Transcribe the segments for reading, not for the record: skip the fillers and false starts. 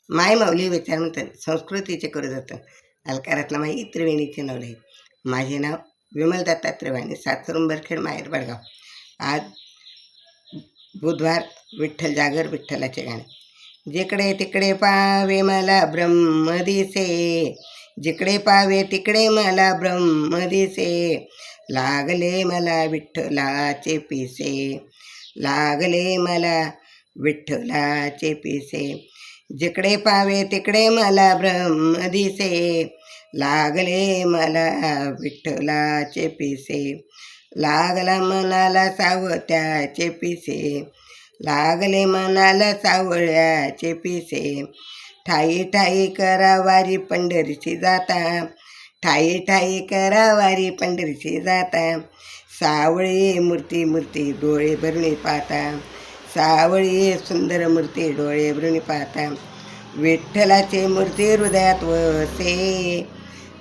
माय माऊली विचारमंथन संस्कृतीचे करू जातं अलकारातला माई त्रिवेणीचे नवले. माझे नाव विमल दत्ता त्रिवेणी, सातुरुंबरखेड, माहेर बडगाव. आज बुधवार, विठ्ठल जागर, विठ्ठलाचे गाणे. जिकडे तिकडे पावे मला ब्रह्म दिसे, जिकडे पावे तिकडे मला ब्रह्म दिसे. लागले मला विठ्ठलाचे पिसे, लागले मला विठ्ठलाचे पिसे. जिकडे पावे तिकडे मला ब्रह्म दिसे, लागले मला विठ्ठलाचे पिसे. लागला मनाला सावत्याचे पिसे, लागले मनाला सावळ्याचे पिसे. ठाई ठाई करा वारी पंढरीची जाता, ठाई ठाई करा वारी पंढरीची जाता. सावळी मूर्ती मूर्ती डोळे भरुणी पाहता, सावळी सुंदर मूर्ती डोळे भरुणी पाहता. विठ्ठलाची मूर्ती हृदयात वसे,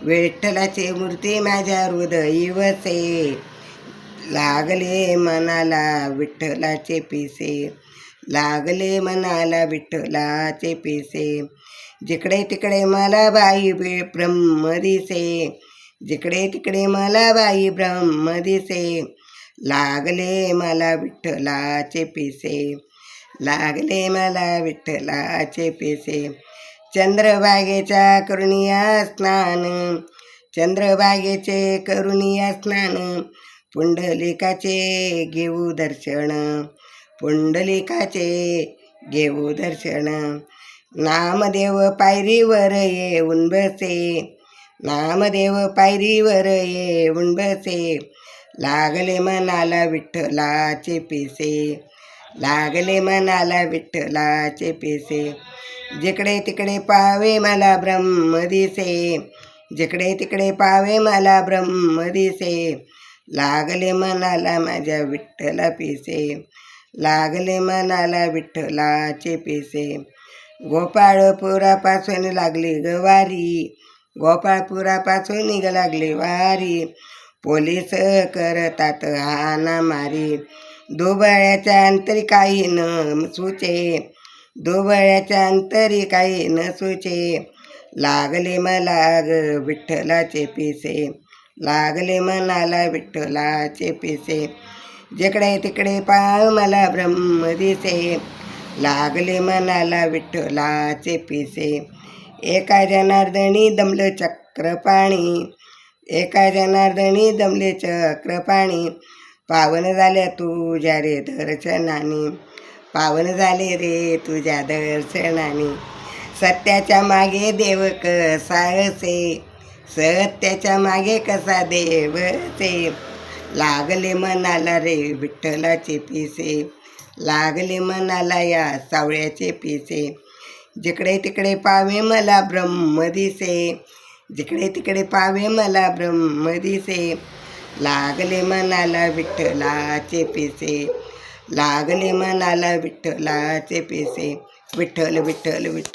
विठ्ठलाची मूर्ती माझ्या हृदयी वसे. लागले मनाला विठ्ठलाचे पिसे, लागले मनाला विठ्ठलाचे पिसे. जिकडे तिकडे मला बाई ब्रह्म दिसे, जिकडे तिकडे मला बाई ब्रह्म दिसे. लागले मला विठ्ठलाचे पिसे, लागले मला विठ्ठलाचे पिसे. चंद्रभागेच्या करुणिया स्नान, चंद्रभागेचे करुणिया स्नान. पुंडलिकाचे घेऊ दर्शन, पुंडलिकाचे घेऊ दर्शन. नामदेव पायरीवर येऊन बसे, नामदेव पायरीवर येऊन बसे. लागले मनाला विठ्ठलाचे पिसे, लागले मनाला विठ्ठलाचे पिसे. जिकडे तिकडे पावे मला ब्रह्म दिसे, जिकडे तिकडे पावे मला ब्रह्म दिसे. लागले मनाला माझ्या विठ्ठला पिसे, लागले मनाला विठ्ठलाचे पिसे. गोपाळपुरापासून लागली गवारी, गोपाळपुरापासून निघ लागली वारी. पोलीस करतात हाणामारी, दुबळ्याच्या अंतरी काही न सुचे, दुबळ्याच्या अंतरी काही न सुचे. लागले मला विठ्ठलाचे पिसे, लागले मनाला विठ्ठलाचे पिसे. जिकडे तिकडे पाव मला ब्रह्म दिसे, लागले मनाला विठ्ठलाचे पिसे. एका जनार्दनी दमले चक्रपाणी, एका जनार्दनी दमले चक्रपाणी. पावन झाल्या तुझ्या रे दर्शनाने, पावन झाले रे तुझ्या दर्शनाने. सत्याच्या मागे देव कसा असे, सत्याच्या मागे कसा देव असे. लागले मनाला रे विठ्ठलाचे पिसे, लागले मनाला या सावळ्याचे पिसे. जिकडे तिकडे पावे मला ब्रह्म दिसे, जिकडे तिकडे पावे मला ब्रह्म दिसे. लागले मनाला विठ्ठलाचे पिसे, लागले मनाला विठ्ठलाचे पिसे. विठ्ठल विठ्ठल विठ्ठल.